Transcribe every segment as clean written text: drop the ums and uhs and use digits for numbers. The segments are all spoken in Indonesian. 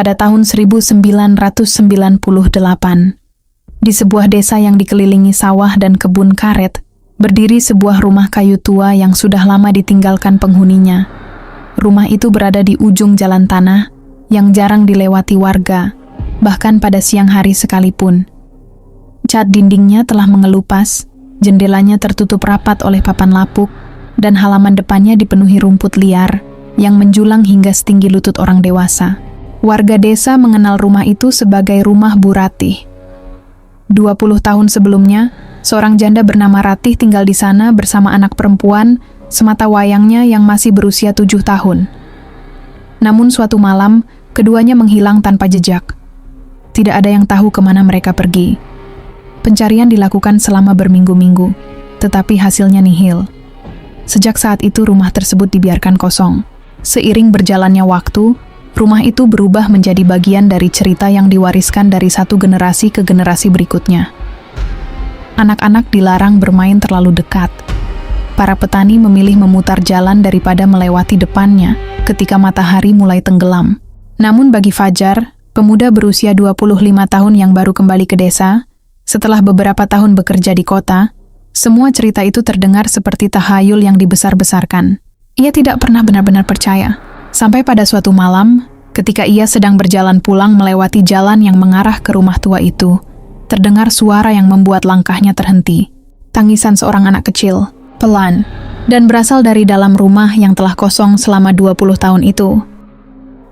pada tahun 1998. Di sebuah desa yang dikelilingi sawah dan kebun karet, berdiri sebuah rumah kayu tua yang sudah lama ditinggalkan penghuninya. Rumah itu berada di ujung jalan tanah yang jarang dilewati warga, bahkan pada siang hari sekalipun. Cat dindingnya telah mengelupas, jendelanya tertutup rapat oleh papan lapuk, dan halaman depannya dipenuhi rumput liar yang menjulang hingga setinggi lutut orang dewasa. Warga desa mengenal rumah itu sebagai rumah Bu Ratih. 20 tahun sebelumnya, seorang janda bernama Ratih tinggal di sana bersama anak perempuan semata wayangnya yang masih berusia 7 tahun. Namun suatu malam, keduanya menghilang tanpa jejak. Tidak ada yang tahu kemana mereka pergi. Pencarian dilakukan selama berminggu-minggu, tetapi hasilnya nihil. Sejak saat itu rumah tersebut dibiarkan kosong. Seiring berjalannya waktu, rumah itu berubah menjadi bagian dari cerita yang diwariskan dari satu generasi ke generasi berikutnya. Anak-anak dilarang bermain terlalu dekat. Para petani memilih memutar jalan daripada melewati depannya ketika matahari mulai tenggelam. Namun bagi Fajar, pemuda berusia 25 tahun yang baru kembali ke desa, setelah beberapa tahun bekerja di kota, semua cerita itu terdengar seperti tahayul yang dibesar-besarkan. Ia tidak pernah benar-benar percaya. Sampai pada suatu malam, ketika ia sedang berjalan pulang melewati jalan yang mengarah ke rumah tua itu, terdengar suara yang membuat langkahnya terhenti. Tangisan seorang anak kecil, pelan, dan berasal dari dalam rumah yang telah kosong selama 20 tahun itu.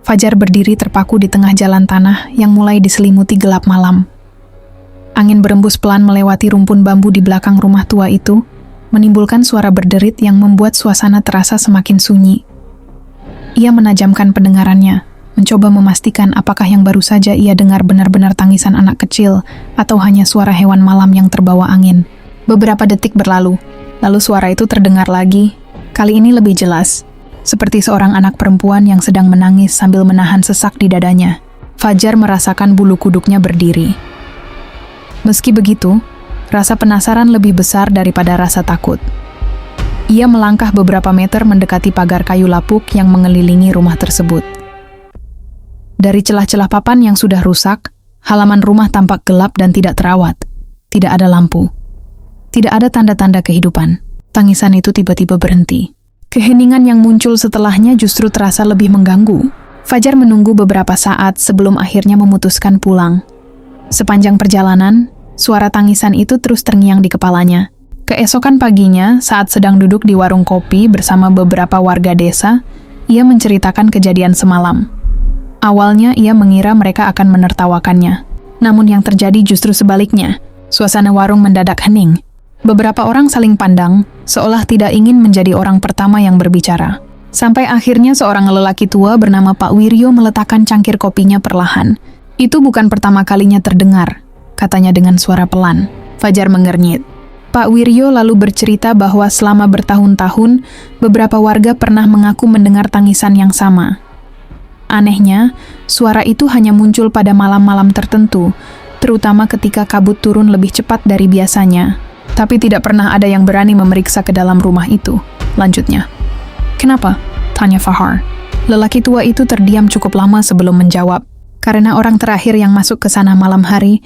Fajar berdiri terpaku di tengah jalan tanah yang mulai diselimuti gelap malam. Angin berembus pelan melewati rumpun bambu di belakang rumah tua itu, menimbulkan suara berderit yang membuat suasana terasa semakin sunyi. Ia menajamkan pendengarannya, mencoba memastikan apakah yang baru saja ia dengar benar-benar tangisan anak kecil atau hanya suara hewan malam yang terbawa angin. Beberapa detik berlalu, lalu suara itu terdengar lagi, kali ini lebih jelas, seperti seorang anak perempuan yang sedang menangis sambil menahan sesak di dadanya. Fajar merasakan bulu kuduknya berdiri. Meski begitu, rasa penasaran lebih besar daripada rasa takut. Ia melangkah beberapa meter mendekati pagar kayu lapuk yang mengelilingi rumah tersebut. Dari celah-celah papan yang sudah rusak, halaman rumah tampak gelap dan tidak terawat. Tidak ada lampu. Tidak ada tanda-tanda kehidupan. Tangisan itu tiba-tiba berhenti. Keheningan yang muncul setelahnya justru terasa lebih mengganggu. Fajar menunggu beberapa saat sebelum akhirnya memutuskan pulang. Sepanjang perjalanan, suara tangisan itu terus terngiang di kepalanya. Keesokan paginya, saat sedang duduk di warung kopi bersama beberapa warga desa, ia menceritakan kejadian semalam. Awalnya ia mengira mereka akan menertawakannya. Namun yang terjadi justru sebaliknya. Suasana warung mendadak hening. Beberapa orang saling pandang, seolah tidak ingin menjadi orang pertama yang berbicara. Sampai akhirnya seorang lelaki tua bernama Pak Wiryo meletakkan cangkir kopinya perlahan. Itu bukan pertama kalinya terdengar, katanya dengan suara pelan. Fajar mengernyit. Pak Wiryo lalu bercerita bahwa selama bertahun-tahun, beberapa warga pernah mengaku mendengar tangisan yang sama. Anehnya, suara itu hanya muncul pada malam-malam tertentu, terutama ketika kabut turun lebih cepat dari biasanya. Tapi tidak pernah ada yang berani memeriksa ke dalam rumah itu, lanjutnya. Kenapa? Tanya Fahar. Lelaki tua itu terdiam cukup lama sebelum menjawab. Karena orang terakhir yang masuk ke sana malam hari,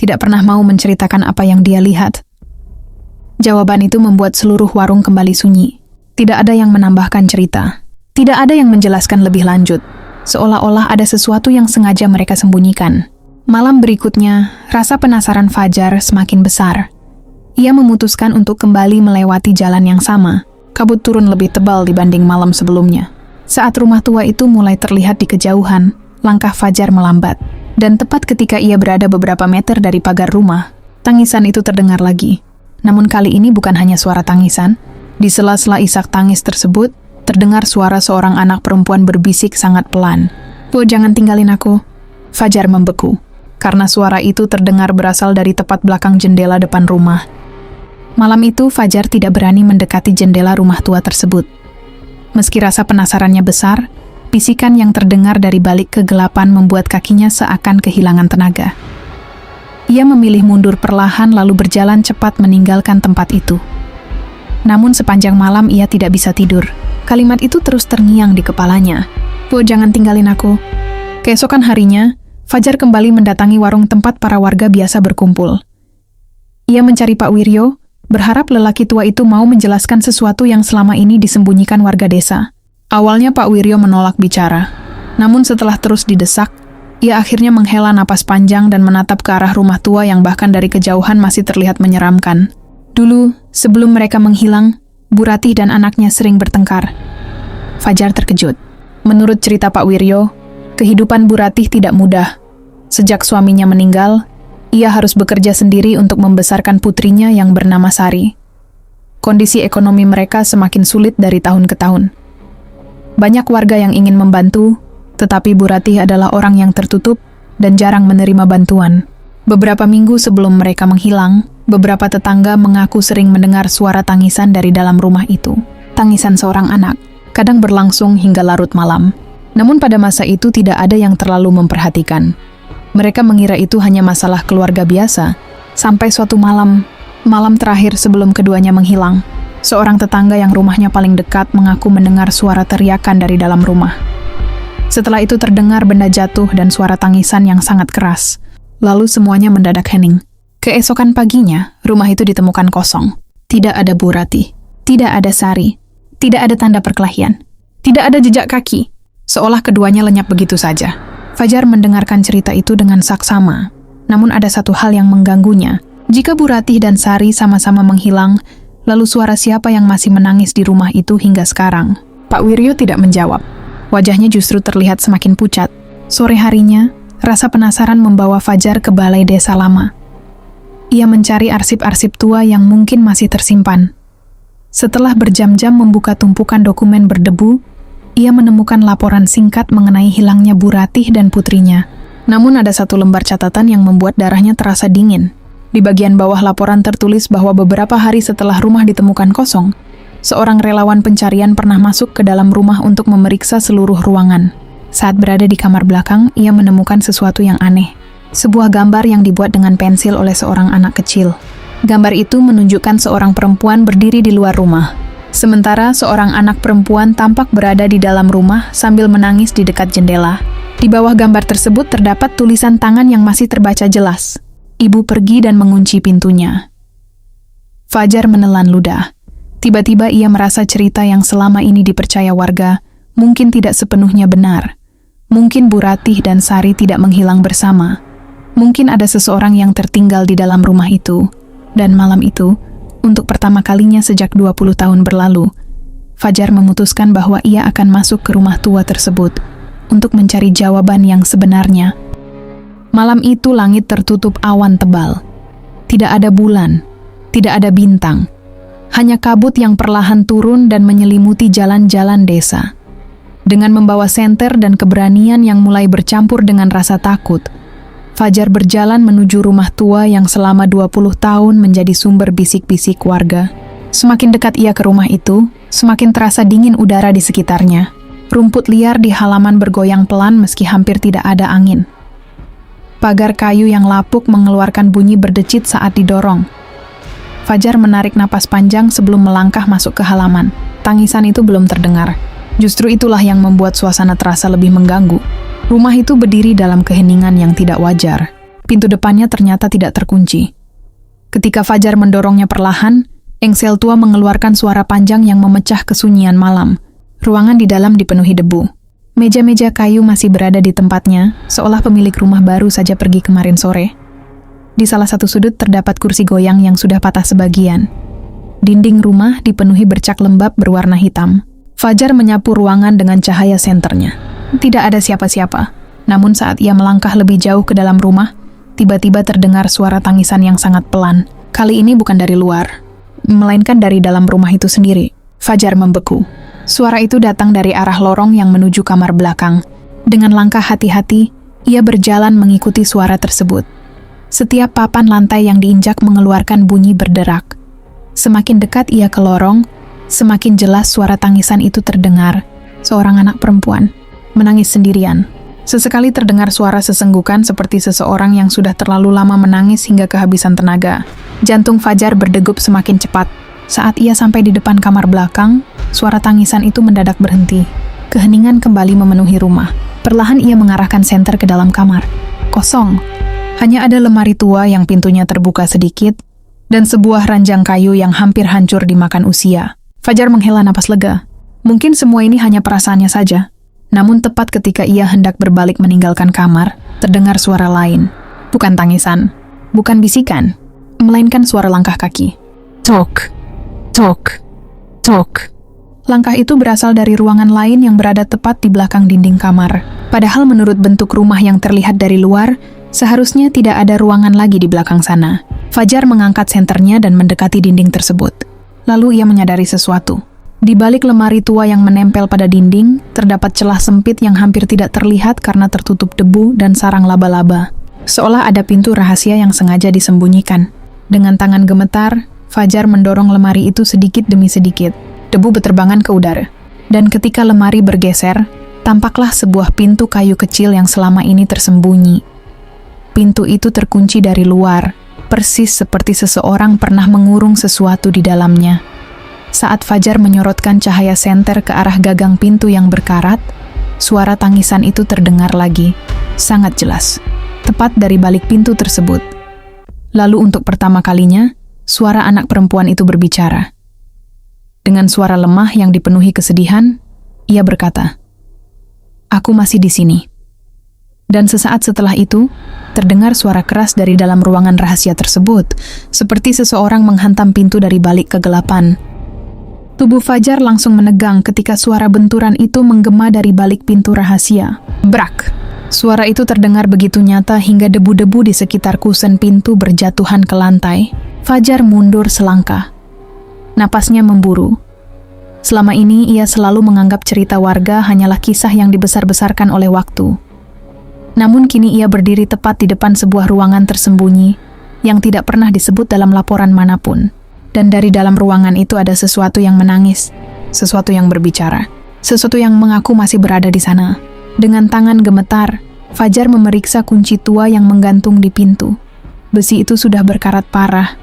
tidak pernah mau menceritakan apa yang dia lihat. Jawaban itu membuat seluruh warung kembali sunyi. Tidak ada yang menambahkan cerita. Tidak ada yang menjelaskan lebih lanjut. Seolah-olah ada sesuatu yang sengaja mereka sembunyikan. Malam berikutnya, rasa penasaran Fajar semakin besar. Ia memutuskan untuk kembali melewati jalan yang sama. Kabut turun lebih tebal dibanding malam sebelumnya. Saat rumah tua itu mulai terlihat di kejauhan, langkah Fajar melambat. Dan tepat ketika ia berada beberapa meter dari pagar rumah, tangisan itu terdengar lagi. Namun kali ini bukan hanya suara tangisan. Di sela-sela isak tangis tersebut, terdengar suara seorang anak perempuan berbisik sangat pelan. "Bu, jangan tinggalin aku." Fajar membeku, karena suara itu terdengar berasal dari tepat belakang jendela depan rumah. Malam itu, Fajar tidak berani mendekati jendela rumah tua tersebut. Meski rasa penasarannya besar, bisikan yang terdengar dari balik kegelapan membuat kakinya seakan kehilangan tenaga. Ia memilih mundur perlahan lalu berjalan cepat meninggalkan tempat itu. Namun sepanjang malam ia tidak bisa tidur. Kalimat itu terus terngiang di kepalanya. "Bu, jangan tinggalin aku." Keesokan harinya, Fajar kembali mendatangi warung tempat para warga biasa berkumpul. Ia mencari Pak Wiryo, berharap lelaki tua itu mau menjelaskan sesuatu yang selama ini disembunyikan warga desa. Awalnya Pak Wiryo menolak bicara, namun setelah terus didesak, ia akhirnya menghela napas panjang dan menatap ke arah rumah tua yang bahkan dari kejauhan masih terlihat menyeramkan. Dulu, sebelum mereka menghilang, Bu Ratih dan anaknya sering bertengkar. Fajar terkejut. Menurut cerita Pak Wiryo, kehidupan Bu Ratih tidak mudah. Sejak suaminya meninggal, ia harus bekerja sendiri untuk membesarkan putrinya yang bernama Sari. Kondisi ekonomi mereka semakin sulit dari tahun ke tahun. Banyak warga yang ingin membantu, tetapi Bu Ratih adalah orang yang tertutup dan jarang menerima bantuan. Beberapa minggu sebelum mereka menghilang, beberapa tetangga mengaku sering mendengar suara tangisan dari dalam rumah itu. Tangisan seorang anak, kadang berlangsung hingga larut malam. Namun pada masa itu tidak ada yang terlalu memperhatikan. Mereka mengira itu hanya masalah keluarga biasa, sampai suatu malam terakhir sebelum keduanya menghilang. Seorang tetangga yang rumahnya paling dekat mengaku mendengar suara teriakan dari dalam rumah. Setelah itu terdengar benda jatuh dan suara tangisan yang sangat keras. Lalu semuanya mendadak hening. Keesokan paginya, rumah itu ditemukan kosong. Tidak ada Bu Ratih, tidak ada Sari, tidak ada tanda perkelahian, tidak ada jejak kaki. Seolah keduanya lenyap begitu saja. Fajar mendengarkan cerita itu dengan saksama. Namun ada satu hal yang mengganggunya. Jika Bu Ratih dan Sari sama-sama menghilang, lalu suara siapa yang masih menangis di rumah itu hingga sekarang? Pak Wiryo tidak menjawab. Wajahnya justru terlihat semakin pucat. Sore harinya, rasa penasaran membawa Fajar ke balai desa lama. Ia mencari arsip-arsip tua yang mungkin masih tersimpan. Setelah berjam-jam membuka tumpukan dokumen berdebu, ia menemukan laporan singkat mengenai hilangnya Bu Ratih dan putrinya. Namun ada satu lembar catatan yang membuat darahnya terasa dingin. Di bagian bawah laporan tertulis bahwa beberapa hari setelah rumah ditemukan kosong, seorang relawan pencarian pernah masuk ke dalam rumah untuk memeriksa seluruh ruangan. Saat berada di kamar belakang, ia menemukan sesuatu yang aneh. Sebuah gambar yang dibuat dengan pensil oleh seorang anak kecil. Gambar itu menunjukkan seorang perempuan berdiri di luar rumah. Sementara seorang anak perempuan tampak berada di dalam rumah sambil menangis di dekat jendela. Di bawah gambar tersebut terdapat tulisan tangan yang masih terbaca jelas. Ibu pergi dan mengunci pintunya. Fajar menelan ludah. Tiba-tiba ia merasa cerita yang selama ini dipercaya warga mungkin tidak sepenuhnya benar. Mungkin Bu Ratih dan Sari tidak menghilang bersama. Mungkin ada seseorang yang tertinggal di dalam rumah itu. Dan malam itu, untuk pertama kalinya sejak 20 tahun berlalu, Fajar memutuskan bahwa ia akan masuk ke rumah tua tersebut untuk mencari jawaban yang sebenarnya. Malam itu langit tertutup awan tebal. Tidak ada bulan, tidak ada bintang. Hanya kabut yang perlahan turun dan menyelimuti jalan-jalan desa. Dengan membawa senter dan keberanian yang mulai bercampur dengan rasa takut, Fajar berjalan menuju rumah tua yang selama 20 tahun menjadi sumber bisik-bisik warga. Semakin dekat ia ke rumah itu, semakin terasa dingin udara di sekitarnya. Rumput liar di halaman bergoyang pelan meski hampir tidak ada angin. Pagar kayu yang lapuk mengeluarkan bunyi berdecit saat didorong. Fajar menarik napas panjang sebelum melangkah masuk ke halaman. Tangisan itu belum terdengar. Justru itulah yang membuat suasana terasa lebih mengganggu. Rumah itu berdiri dalam keheningan yang tidak wajar. Pintu depannya ternyata tidak terkunci. Ketika Fajar mendorongnya perlahan, engsel tua mengeluarkan suara panjang yang memecah kesunyian malam. Ruangan di dalam dipenuhi debu. Meja-meja kayu masih berada di tempatnya, seolah pemilik rumah baru saja pergi kemarin sore. Di salah satu sudut terdapat kursi goyang yang sudah patah sebagian. Dinding rumah dipenuhi bercak lembab berwarna hitam. Fajar menyapu ruangan dengan cahaya senternya. Tidak ada siapa-siapa. Namun saat ia melangkah lebih jauh ke dalam rumah, tiba-tiba terdengar suara tangisan yang sangat pelan. Kali ini bukan dari luar, melainkan dari dalam rumah itu sendiri. Fajar membeku. Suara itu datang dari arah lorong yang menuju kamar belakang. Dengan langkah hati-hati, ia berjalan mengikuti suara tersebut. Setiap papan lantai yang diinjak mengeluarkan bunyi berderak. Semakin dekat ia ke lorong, semakin jelas suara tangisan itu terdengar. Seorang anak perempuan menangis sendirian. Sesekali terdengar suara sesenggukan seperti seseorang yang sudah terlalu lama menangis hingga kehabisan tenaga. Jantung Fajar berdegup semakin cepat. Saat ia sampai di depan kamar belakang, suara tangisan itu mendadak berhenti. Keheningan kembali memenuhi rumah. Perlahan ia mengarahkan senter ke dalam kamar. Kosong. Hanya ada lemari tua yang pintunya terbuka sedikit, dan sebuah ranjang kayu yang hampir hancur dimakan usia. Fajar menghela napas lega. Mungkin semua ini hanya perasaannya saja. Namun tepat ketika ia hendak berbalik meninggalkan kamar, terdengar suara lain. Bukan tangisan, bukan bisikan, melainkan suara langkah kaki. Tok, tok, tok. Langkah itu berasal dari ruangan lain yang berada tepat di belakang dinding kamar. Padahal menurut bentuk rumah yang terlihat dari luar, seharusnya tidak ada ruangan lagi di belakang sana. Fajar mengangkat senternya dan mendekati dinding tersebut. Lalu ia menyadari sesuatu. Di balik lemari tua yang menempel pada dinding, terdapat celah sempit yang hampir tidak terlihat karena tertutup debu dan sarang laba-laba. Seolah ada pintu rahasia yang sengaja disembunyikan. Dengan tangan gemetar, Fajar mendorong lemari itu sedikit demi sedikit. Debu beterbangan ke udara. Dan ketika lemari bergeser, tampaklah sebuah pintu kayu kecil yang selama ini tersembunyi. Pintu itu terkunci dari luar, persis seperti seseorang pernah mengurung sesuatu di dalamnya. Saat Fajar menyorotkan cahaya senter ke arah gagang pintu yang berkarat, suara tangisan itu terdengar lagi, sangat jelas, tepat dari balik pintu tersebut. Lalu untuk pertama kalinya, suara anak perempuan itu berbicara. Dengan suara lemah yang dipenuhi kesedihan, ia berkata, "Aku masih di sini." Dan sesaat setelah itu, terdengar suara keras dari dalam ruangan rahasia tersebut, seperti seseorang menghantam pintu dari balik kegelapan. Tubuh Fajar langsung menegang ketika suara benturan itu menggema dari balik pintu rahasia. Brak! Suara itu terdengar begitu nyata hingga debu-debu di sekitar kusen pintu berjatuhan ke lantai. Fajar mundur selangkah. Napasnya memburu. Selama ini ia selalu menganggap cerita warga hanyalah kisah yang dibesar-besarkan oleh waktu. Namun kini ia berdiri tepat di depan sebuah ruangan tersembunyi yang tidak pernah disebut dalam laporan manapun. Dan dari dalam ruangan itu ada sesuatu yang menangis, sesuatu yang berbicara, sesuatu yang mengaku masih berada di sana. Dengan tangan gemetar, Fajar memeriksa kunci tua yang menggantung di pintu. Besi itu sudah berkarat parah,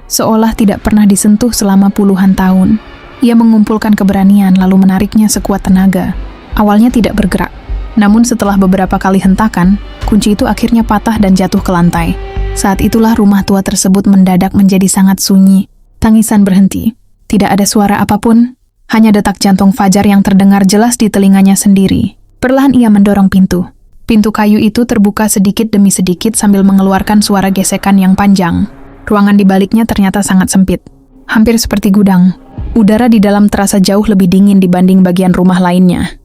seolah tidak pernah disentuh selama puluhan tahun. Ia mengumpulkan keberanian lalu menariknya sekuat tenaga. Awalnya tidak bergerak, namun setelah beberapa kali hentakan, kunci itu akhirnya patah dan jatuh ke lantai. Saat itulah rumah tua tersebut mendadak menjadi sangat sunyi. Tangisan berhenti. Tidak ada suara apapun, hanya detak jantung Fajar yang terdengar jelas di telinganya sendiri. Perlahan ia mendorong pintu. Pintu kayu itu terbuka sedikit demi sedikit sambil mengeluarkan suara gesekan yang panjang. Ruangan di baliknya ternyata sangat sempit. Hampir seperti gudang. Udara di dalam terasa jauh lebih dingin dibanding bagian rumah lainnya.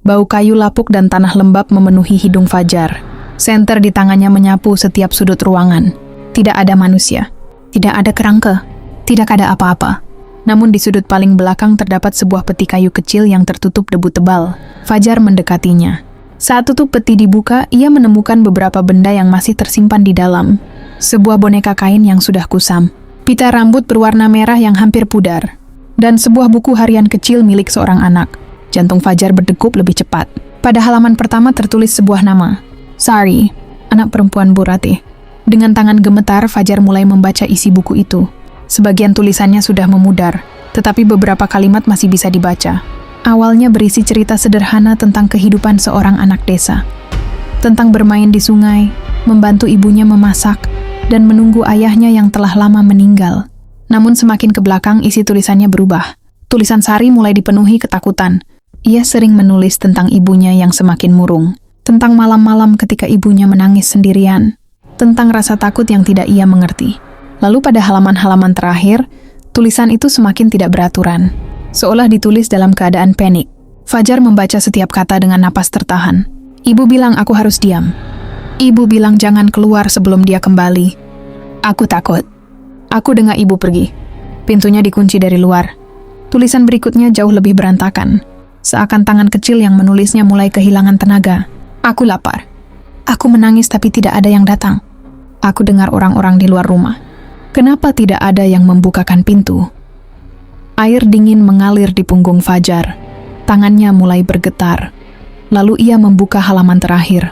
Bau kayu lapuk dan tanah lembab memenuhi hidung Fajar. Senter di tangannya menyapu setiap sudut ruangan. Tidak ada manusia. Tidak ada kerangka. Tidak ada apa-apa. Namun di sudut paling belakang terdapat sebuah peti kayu kecil yang tertutup debu tebal. Fajar mendekatinya. Saat tutup peti dibuka, ia menemukan beberapa benda yang masih tersimpan di dalam. Sebuah boneka kain yang sudah kusam, pita rambut berwarna merah yang hampir pudar, dan sebuah buku harian kecil milik seorang anak. Jantung Fajar berdegup lebih cepat. Pada halaman pertama tertulis sebuah nama, Sari, anak perempuan Bu Ratih. Dengan tangan gemetar, Fajar mulai membaca isi buku itu. Sebagian tulisannya sudah memudar, tetapi beberapa kalimat masih bisa dibaca. Awalnya berisi cerita sederhana tentang kehidupan seorang anak desa. Tentang bermain di sungai, membantu ibunya memasak, dan menunggu ayahnya yang telah lama meninggal. Namun semakin ke belakang isi tulisannya berubah. Tulisan Sari mulai dipenuhi ketakutan. Ia sering menulis tentang ibunya yang semakin murung. Tentang malam-malam ketika ibunya menangis sendirian. Tentang rasa takut yang tidak ia mengerti. Lalu pada halaman-halaman terakhir, tulisan itu semakin tidak beraturan. Seolah ditulis dalam keadaan panik. Fajar membaca setiap kata dengan napas tertahan. Ibu bilang aku harus diam. Ibu bilang jangan keluar sebelum dia kembali. Aku takut. Aku dengar ibu pergi. Pintunya dikunci dari luar. Tulisan berikutnya jauh lebih berantakan. Seakan tangan kecil yang menulisnya mulai kehilangan tenaga. Aku lapar. Aku menangis tapi tidak ada yang datang. Aku dengar orang-orang di luar rumah. Kenapa tidak ada yang membukakan pintu? Air dingin mengalir di punggung Fajar. Tangannya mulai bergetar. Lalu ia membuka halaman terakhir.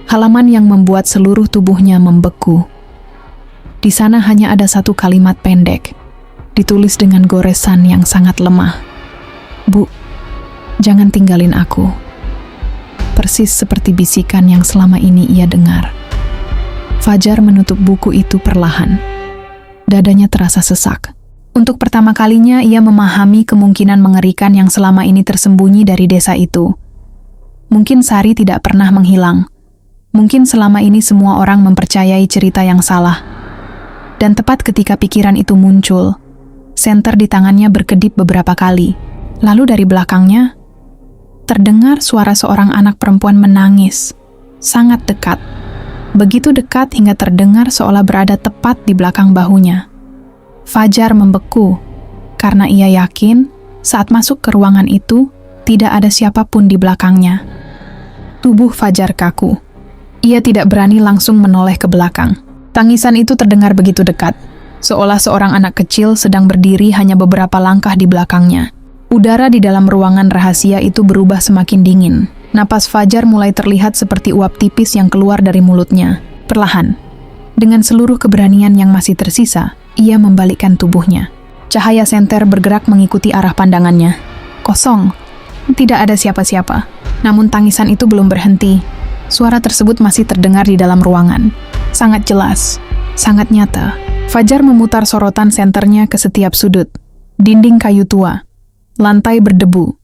Halaman yang membuat seluruh tubuhnya membeku. Di sana hanya ada satu kalimat pendek, ditulis dengan goresan yang sangat lemah. Bu, jangan tinggalin aku. persis seperti bisikan yang selama ini ia dengar. Fajar menutup buku itu perlahan. Dadanya terasa sesak. Untuk pertama kalinya ia memahami kemungkinan mengerikan yang selama ini tersembunyi dari desa itu. Mungkin Sari tidak pernah menghilang. Mungkin selama ini semua orang mempercayai cerita yang salah. Dan tepat ketika pikiran itu muncul, senter di tangannya berkedip beberapa kali. Lalu dari belakangnya, terdengar suara seorang anak perempuan menangis, sangat dekat. Begitu dekat hingga terdengar seolah berada tepat di belakang bahunya. Fajar membeku, karena ia yakin saat masuk ke ruangan itu, tidak ada siapapun di belakangnya. Tubuh Fajar kaku. Ia tidak berani langsung menoleh ke belakang. Tangisan itu terdengar begitu dekat, seolah seorang anak kecil sedang berdiri hanya beberapa langkah di belakangnya. Udara di dalam ruangan rahasia itu berubah semakin dingin. Napas Fajar mulai terlihat seperti uap tipis yang keluar dari mulutnya. Perlahan, dengan seluruh keberanian yang masih tersisa, ia membalikkan tubuhnya. Cahaya senter bergerak mengikuti arah pandangannya. Kosong. Tidak ada siapa-siapa. Namun tangisan itu belum berhenti. Suara tersebut masih terdengar di dalam ruangan. Sangat jelas, sangat nyata. Fajar memutar sorotan senternya ke setiap sudut. Dinding kayu tua, lantai berdebu,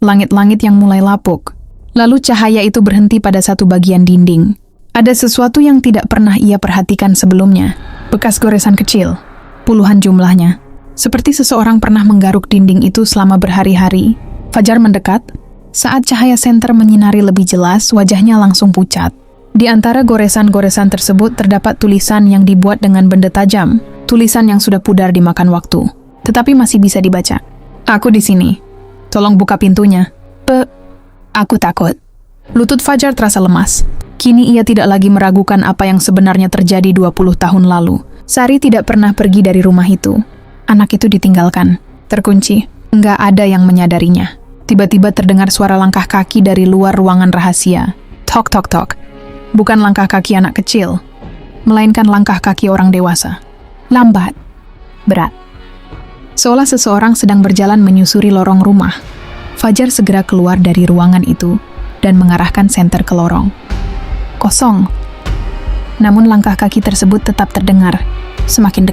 langit-langit yang mulai lapuk. Lalu cahaya itu berhenti pada satu bagian dinding. Ada sesuatu yang tidak pernah ia perhatikan sebelumnya. Bekas goresan kecil, puluhan jumlahnya. Seperti seseorang pernah menggaruk dinding itu selama berhari-hari. Fajar mendekat. Saat cahaya senter menyinari lebih jelas, wajahnya langsung pucat. Di antara goresan-goresan tersebut terdapat tulisan yang dibuat dengan benda tajam. Tulisan yang sudah pudar dimakan waktu, tetapi masih bisa dibaca. Aku di sini. Tolong buka pintunya. Aku takut. Lutut Fajar terasa lemas. Kini ia tidak lagi meragukan apa yang sebenarnya terjadi 20 tahun lalu. Sari tidak pernah pergi dari rumah itu. Anak itu ditinggalkan, terkunci. Enggak ada yang menyadarinya. Tiba-tiba terdengar suara langkah kaki dari luar ruangan rahasia. Tok, tok, tok. Bukan langkah kaki anak kecil, melainkan langkah kaki orang dewasa. Lambat. Berat. Seolah seseorang sedang berjalan menyusuri lorong rumah. Fajar segera keluar dari ruangan itu dan mengarahkan senter ke lorong. Kosong. Namun langkah kaki tersebut tetap terdengar. Semakin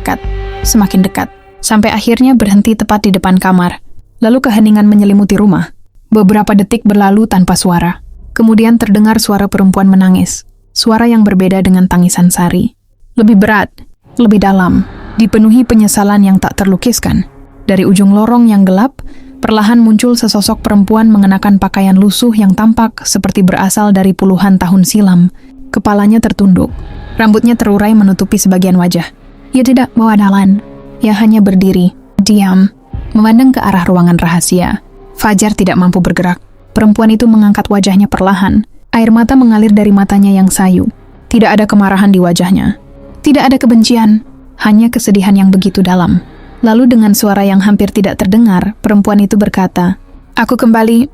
dekat, sampai akhirnya berhenti tepat di depan kamar. Lalu keheningan menyelimuti rumah. Beberapa detik berlalu tanpa suara. Kemudian terdengar suara perempuan menangis. Suara yang berbeda dengan tangisan Sari. Lebih berat, lebih dalam, dipenuhi penyesalan yang tak terlukiskan. Dari ujung lorong yang gelap, perlahan muncul sesosok perempuan mengenakan pakaian lusuh yang tampak seperti berasal dari puluhan tahun silam. Kepalanya tertunduk, rambutnya terurai menutupi sebagian wajah. Ia tidak bawa dalan, ia hanya berdiri, diam, memandang ke arah ruangan rahasia. Fajar tidak mampu bergerak. Perempuan itu mengangkat wajahnya perlahan. Air mata mengalir dari matanya yang sayu. Tidak ada kemarahan di wajahnya. Tidak ada kebencian, hanya kesedihan yang begitu dalam. Lalu dengan suara yang hampir tidak terdengar, perempuan itu berkata, "Aku kembali."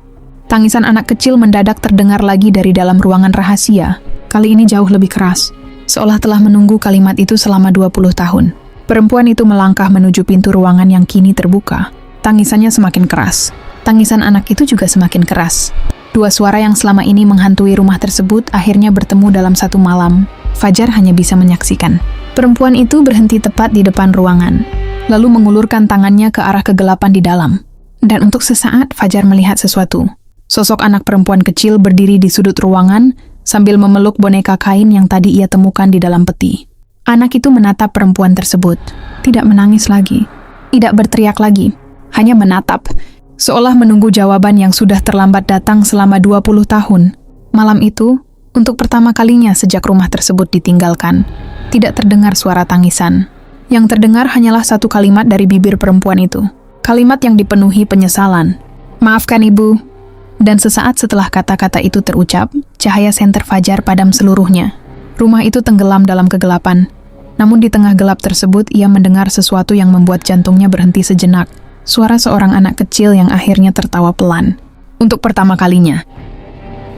Tangisan anak kecil mendadak terdengar lagi dari dalam ruangan rahasia. Kali ini jauh lebih keras, seolah telah menunggu kalimat itu selama 20 tahun. Perempuan itu melangkah menuju pintu ruangan yang kini terbuka. Tangisannya semakin keras. Tangisan anak itu juga semakin keras. Dua suara yang selama ini menghantui rumah tersebut akhirnya bertemu dalam satu malam. Fajar hanya bisa menyaksikan. Perempuan itu berhenti tepat di depan ruangan, lalu mengulurkan tangannya ke arah kegelapan di dalam. Dan untuk sesaat Fajar melihat sesuatu. Sosok anak perempuan kecil berdiri di sudut ruangan sambil memeluk boneka kain yang tadi ia temukan di dalam peti. Anak itu menatap perempuan tersebut, tidak menangis lagi, tidak berteriak lagi, hanya menatap, seolah menunggu jawaban yang sudah terlambat datang selama 20 tahun. Malam itu, untuk pertama kalinya sejak rumah tersebut ditinggalkan, tidak terdengar suara tangisan. Yang terdengar hanyalah satu kalimat dari bibir perempuan itu. Kalimat yang dipenuhi penyesalan. "Maafkan ibu." Dan sesaat setelah kata-kata itu terucap, cahaya senter Fajar padam seluruhnya. Rumah itu tenggelam dalam kegelapan. Namun di tengah gelap tersebut, ia mendengar sesuatu yang membuat jantungnya berhenti sejenak. Suara seorang anak kecil yang akhirnya tertawa pelan. Untuk pertama kalinya.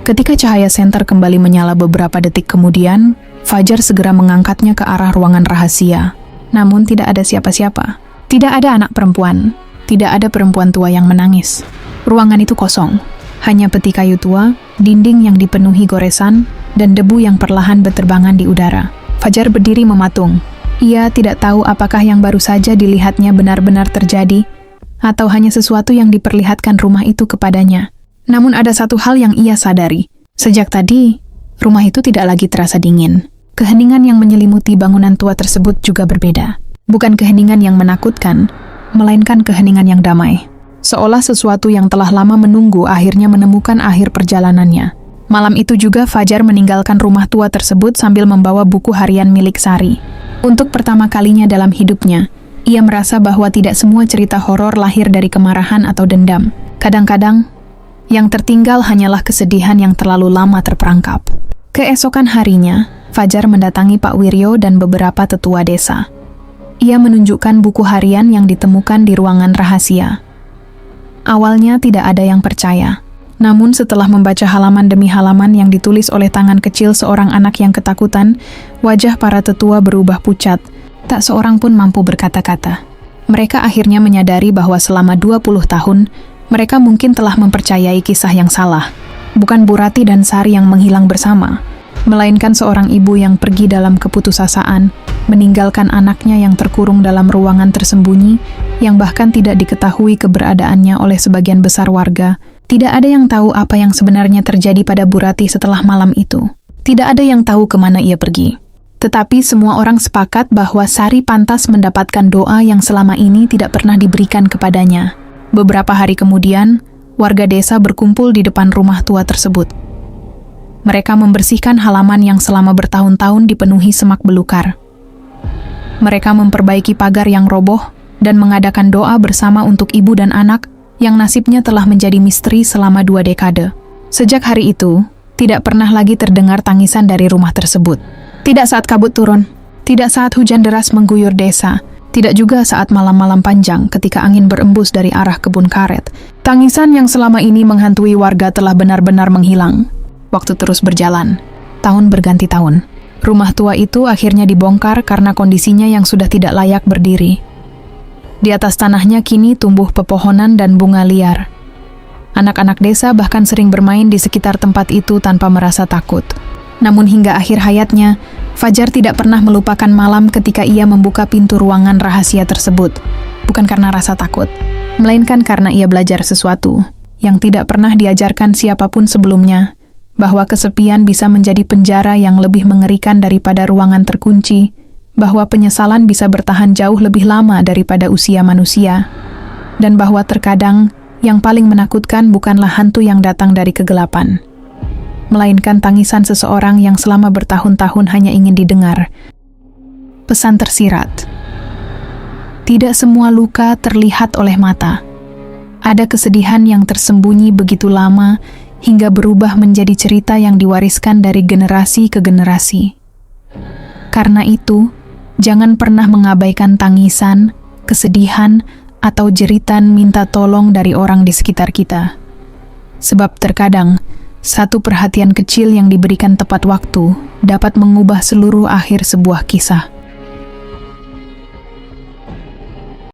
Ketika cahaya senter kembali menyala beberapa detik kemudian, Fajar segera mengangkatnya ke arah ruangan rahasia. Namun tidak ada siapa-siapa. Tidak ada anak perempuan. Tidak ada perempuan tua yang menangis. Ruangan itu kosong. Hanya peti kayu tua, dinding yang dipenuhi goresan, dan debu yang perlahan berterbangan di udara. Fajar berdiri mematung. Ia tidak tahu apakah yang baru saja dilihatnya benar-benar terjadi, atau hanya sesuatu yang diperlihatkan rumah itu kepadanya. Namun ada satu hal yang ia sadari. Sejak tadi, rumah itu tidak lagi terasa dingin. Keheningan yang menyelimuti bangunan tua tersebut juga berbeda. Bukan keheningan yang menakutkan, melainkan keheningan yang damai. Seolah sesuatu yang telah lama menunggu akhirnya menemukan akhir perjalanannya. Malam itu juga Fajar meninggalkan rumah tua tersebut sambil membawa buku harian milik Sari. Untuk pertama kalinya dalam hidupnya, ia merasa bahwa tidak semua cerita horor lahir dari kemarahan atau dendam. Kadang-kadang, yang tertinggal hanyalah kesedihan yang terlalu lama terperangkap. Keesokan harinya, Fajar mendatangi Pak Wiryo dan beberapa tetua desa. Ia menunjukkan buku harian yang ditemukan di ruangan rahasia. Awalnya tidak ada yang percaya. Namun setelah membaca halaman demi halaman yang ditulis oleh tangan kecil seorang anak yang ketakutan, wajah para tetua berubah pucat. Tak seorang pun mampu berkata-kata. Mereka akhirnya menyadari bahwa selama 20 tahun, mereka mungkin telah mempercayai kisah yang salah. Bukan Bu Rati dan Sari yang menghilang bersama, melainkan seorang ibu yang pergi dalam keputusasaan, meninggalkan anaknya yang terkurung dalam ruangan tersembunyi, yang bahkan tidak diketahui keberadaannya oleh sebagian besar warga. Tidak ada yang tahu apa yang sebenarnya terjadi pada Bu Rati setelah malam itu. Tidak ada yang tahu kemana ia pergi. Tetapi semua orang sepakat bahwa Sari pantas mendapatkan doa yang selama ini tidak pernah diberikan kepadanya. Beberapa hari kemudian, warga desa berkumpul di depan rumah tua tersebut. Mereka membersihkan halaman yang selama bertahun-tahun dipenuhi semak belukar. Mereka memperbaiki pagar yang roboh dan mengadakan doa bersama untuk ibu dan anak yang nasibnya telah menjadi misteri selama 2 dekade. Sejak hari itu, tidak pernah lagi terdengar tangisan dari rumah tersebut. Tidak saat kabut turun, tidak saat hujan deras mengguyur desa, tidak juga saat malam-malam panjang ketika angin berembus dari arah kebun karet. Tangisan yang selama ini menghantui warga telah benar-benar menghilang. Waktu terus berjalan, tahun berganti tahun. Rumah tua itu akhirnya dibongkar karena kondisinya yang sudah tidak layak berdiri. Di atas tanahnya kini tumbuh pepohonan dan bunga liar. Anak-anak desa bahkan sering bermain di sekitar tempat itu tanpa merasa takut. Namun hingga akhir hayatnya, Fajar tidak pernah melupakan malam ketika ia membuka pintu ruangan rahasia tersebut. Bukan karena rasa takut, melainkan karena ia belajar sesuatu yang tidak pernah diajarkan siapapun sebelumnya, bahwa kesepian bisa menjadi penjara yang lebih mengerikan daripada ruangan terkunci, bahwa penyesalan bisa bertahan jauh lebih lama daripada usia manusia, dan bahwa terkadang yang paling menakutkan bukanlah hantu yang datang dari kegelapan, melainkan tangisan seseorang yang selama bertahun-tahun hanya ingin didengar. Pesan tersirat. Tidak semua luka terlihat oleh mata. Ada kesedihan yang tersembunyi begitu lama hingga berubah menjadi cerita yang diwariskan dari generasi ke generasi. Karena itu, jangan pernah mengabaikan tangisan, kesedihan, atau jeritan minta tolong dari orang di sekitar kita. Sebab terkadang, satu perhatian kecil yang diberikan tepat waktu dapat mengubah seluruh akhir sebuah kisah.